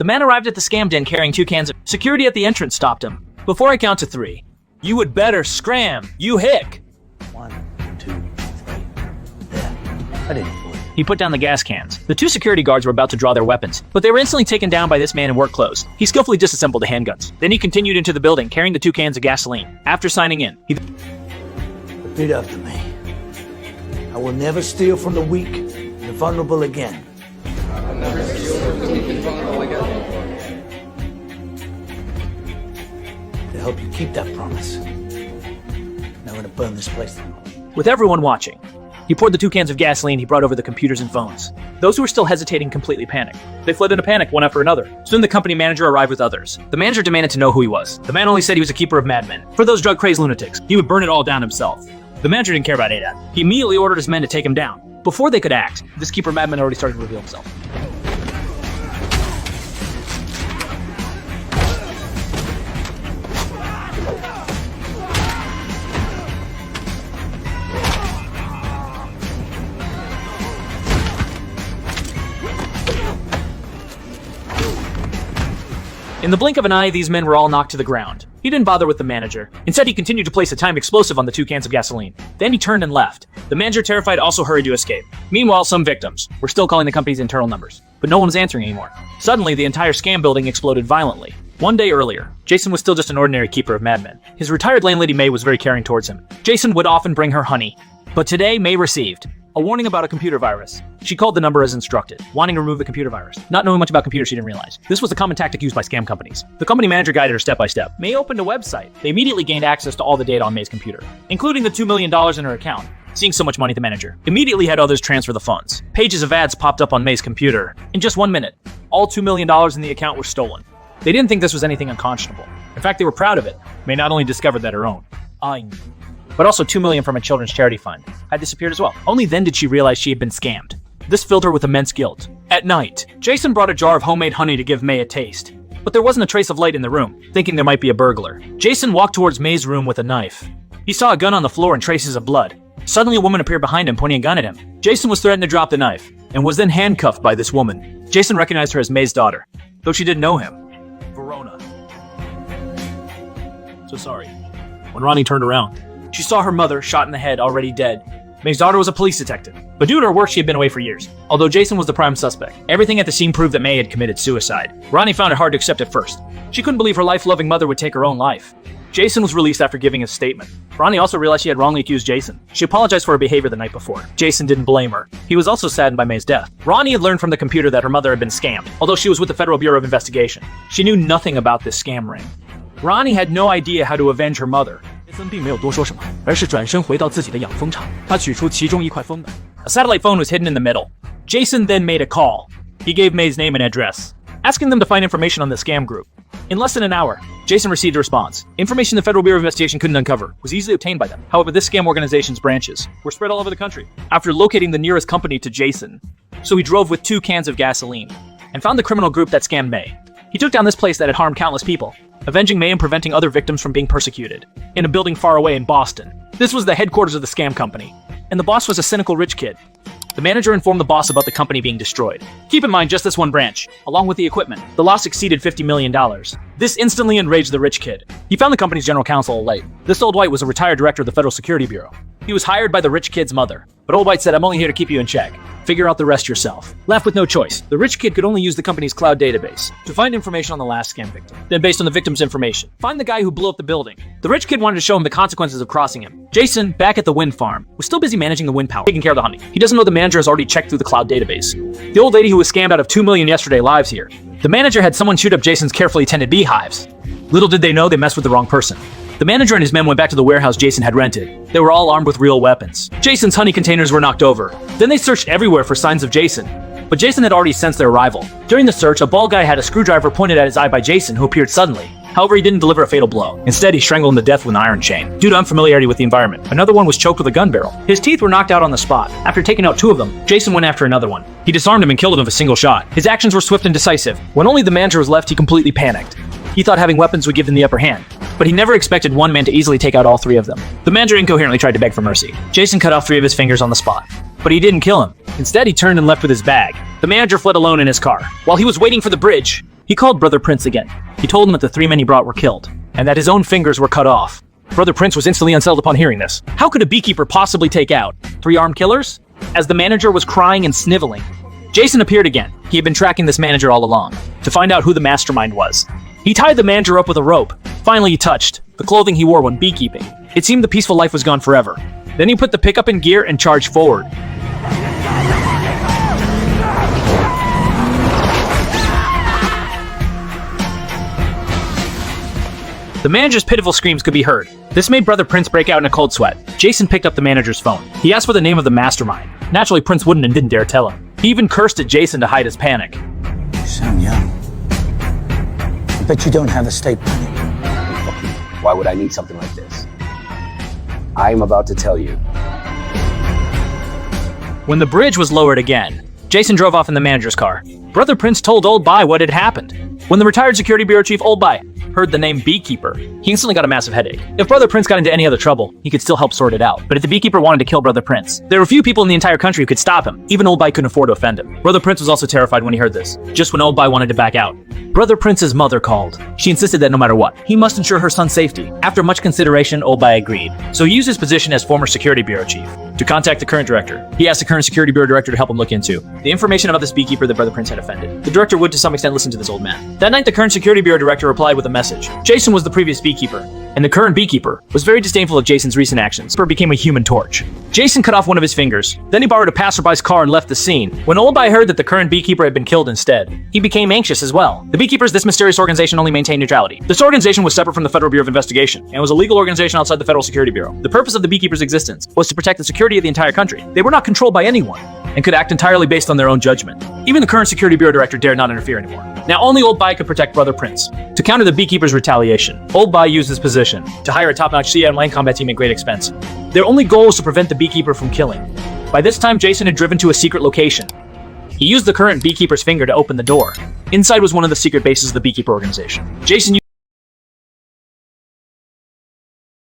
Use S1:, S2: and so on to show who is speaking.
S1: The man arrived at the scam den carrying 2 cans of... Security at the entrance stopped him. Before I count to 3, you would better scram, you hick.
S2: 1, 2, 3. There. I didn't fool you.
S1: He put down the gas cans. The 2 security guards were about to draw their weapons, but they were instantly taken down by this man in work clothes. He skillfully disassembled the handguns. Then he continued into the building, carrying the 2 cans of gasoline. After signing in, he...
S2: Repeat after me. I will never steal from the weak and the vulnerable again.
S3: I'll never steal from the weak and vulnerable again.
S2: To help you keep that promise, I'm gonna burn this place down.
S1: With everyone watching, he poured the 2 cans of gasoline he brought over the computers and phones. Those who were still hesitating completely panicked. They fled in a panic one after another. Soon the company manager arrived with others. The manager demanded to know who he was. The man only said he was a keeper of madmen. For those drug-crazed lunatics, he would burn it all down himself. The manager didn't care about ADAT. He immediately ordered his men to take him down. Before they could act, this keeper of madmen already started to reveal himself. In the blink of an eye, these men were all knocked to the ground. He didn't bother with the manager. Instead, he continued to place a timed explosive on the 2 cans of gasoline. Then he turned and left. The manager, terrified, also hurried to escape. Meanwhile, some victims were still calling the company's internal numbers, but no one was answering anymore. Suddenly, the entire scam building exploded violently. One day earlier, Jason was still just an ordinary keeper of madmen. His retired landlady May was very caring towards him. Jason would often bring her honey. But today, May received a warning about a computer virus. She called the number as instructed, wanting to remove the computer virus. Not knowing much about computers, she didn't realize. This was a common tactic used by scam companies. The company manager guided her step by step. May opened a website. They immediately gained access to all the data on May's computer, including the $2 million in her account. Seeing so much money, the manager immediately had others transfer the funds. Pages of ads popped up on May's computer. In just 1 minute, all $2 million in the account were stolen. They didn't think this was anything unconscionable. In fact, they were proud of it. May not only discovered that her own, but also $2 million from a children's charity fund had disappeared as well. Only then did she realize she had been scammed. This filled her with immense guilt. At night, Jason brought a jar of homemade honey to give May a taste. But there wasn't a trace of light in the room, thinking there might be a burglar. Jason walked towards May's room with a knife. He saw a gun on the floor and traces of blood. Suddenly a woman appeared behind him, pointing a gun at him. Jason was threatened to drop the knife, and was then handcuffed by this woman. Jason recognized her as May's daughter, though she didn't know him. Verona. So sorry. When Ronnie turned around, she saw her mother, shot in the head, already dead. May's daughter was a police detective, but due to her work, she had been away for years. Although Jason was the prime suspect, everything at the scene proved that May had committed suicide. Ronnie found it hard to accept at first. She couldn't believe her life-loving mother would take her own life. Jason was released after giving his statement. Ronnie also realized she had wrongly accused Jason. She apologized for her behavior the night before. Jason didn't blame her. He was also saddened by May's death. Ronnie had learned from the computer that her mother had been scammed, although she was with the Federal Bureau of Investigation. She knew nothing about this scam ring. Ronnie had no idea how to avenge her mother. A satellite phone was hidden in the middle. Jason then made a call. He gave May's name and address, asking them to find information on the scam group. In less than an hour, Jason received a response. Information the Federal Bureau of Investigation couldn't uncover was easily obtained by them. However, this scam organization's branches were spread all over the country. After locating the nearest company to Jason, so he drove with 2 cans of gasoline and found the criminal group that scammed May. He took down this place that had harmed countless people, avenging May and preventing other victims from being persecuted, in a building far away in Boston. This was the headquarters of the scam company, and the boss was a cynical rich kid. The manager informed the boss about the company being destroyed. Keep in mind, just this one branch, along with the equipment, the loss exceeded $50 million. This instantly enraged the rich kid. He found the company's general counsel late. This old white was a retired director of the Federal Security Bureau. He was hired by the rich kid's mother, but old white said, "I'm only here to keep you in check. Figure out the rest yourself." Left with no choice, the rich kid could only use the company's cloud database to find information on the last scam victim. Then, based on the victim's information, find the guy who blew up the building. The rich kid wanted to show him the consequences of crossing him. Jason, back at the wind farm, was still busy managing the wind power, taking care of the honey. He doesn't know the manager has already checked through the cloud database. The old lady who was scammed out of $2 million yesterday lives here. The manager had someone shoot up Jason's carefully tended beehives. Little did they know they messed with the wrong person. The manager and his men went back to the warehouse Jason had rented. They were all armed with real weapons. Jason's honey containers were knocked over. Then they searched everywhere for signs of Jason, but Jason had already sensed their arrival. During the search, a bald guy had a screwdriver pointed at his eye by Jason, who appeared suddenly. However, he didn't deliver a fatal blow. Instead, he strangled him to death with an iron chain, due to unfamiliarity with the environment. Another one was choked with a gun barrel. His teeth were knocked out on the spot. After taking out 2 of them, Jason went after another one. He disarmed him and killed him with a single shot. His actions were swift and decisive. When only the manager was left, he completely panicked. He thought having weapons would give them the upper hand, but he never expected one man to easily take out all 3 of them. The manager incoherently tried to beg for mercy. Jason cut off 3 of his fingers on the spot, but he didn't kill him. Instead, he turned and left with his bag. The manager fled alone in his car. While he was waiting for the bridge, He called Brother Prince again. He told him that the 3 men he brought were killed, and that his own fingers were cut off. Brother Prince was instantly unsettled upon hearing this. How could a beekeeper possibly take out 3 armed killers? As the manager was crying and sniveling, Jason appeared again. He had been tracking this manager all along, to find out who the mastermind was. He tied the manager up with a rope. Finally, he touched the clothing he wore when beekeeping. It seemed the peaceful life was gone forever. Then he put the pickup in gear and charged forward. The manager's pitiful screams could be heard. This made Brother Prince break out in a cold sweat. Jason picked up the manager's phone. He asked for the name of the mastermind. Naturally, Prince wouldn't and didn't dare tell him. He even cursed at Jason to hide his panic.
S2: You sound young. I bet you don't have estate planning.
S4: Why would I need something like this? I'm about to tell you.
S1: When the bridge was lowered again, Jason drove off in the manager's car. Brother Prince told Old Bai what had happened. When the retired security bureau chief Old Bai heard the name Beekeeper, he instantly got a massive headache. If Brother Prince got into any other trouble, he could still help sort it out. But if the Beekeeper wanted to kill Brother Prince, there were few people in the entire country who could stop him. Even Old Bai couldn't afford to offend him. Brother Prince was also terrified when he heard this, just when Old Bai wanted to back out. Brother Prince's mother called. She insisted that no matter what, he must ensure her son's safety. After much consideration, Old Bai agreed. So he used his position as former security bureau chief to contact the current director. He asked the current security bureau director to help him look into the information about this Beekeeper that Brother Prince had offended. The director would to some extent listen to this old man. That night, the current security bureau director replied with a message. Jason was the previous Beekeeper, and the current Beekeeper was very disdainful of Jason's recent actions. He became a human torch. Jason cut off one of his fingers. Then he borrowed a passerby's car and left the scene. When Old Bai heard that the current Beekeeper had been killed instead, he became anxious as well. The Beekeepers, this mysterious organization, only maintained neutrality. This organization was separate from the Federal Bureau of Investigation and was a legal organization outside the Federal Security Bureau. The purpose of the Beekeepers' existence was to protect the security of the entire country. They were not controlled by anyone and could act entirely based on their own judgment. Even the current security bureau director dared not interfere anymore. Now only Old Bai could protect Brother Prince. To counter the Beekeepers' retaliation, Old Bai used his position to hire a top-notch CI and land combat team at great expense. Their only goal was to prevent the Beekeeper from killing. By this time, Jason had driven to a secret location. He used the current Beekeeper's finger to open the door. Inside was one of the secret bases of the Beekeeper organization. Jason used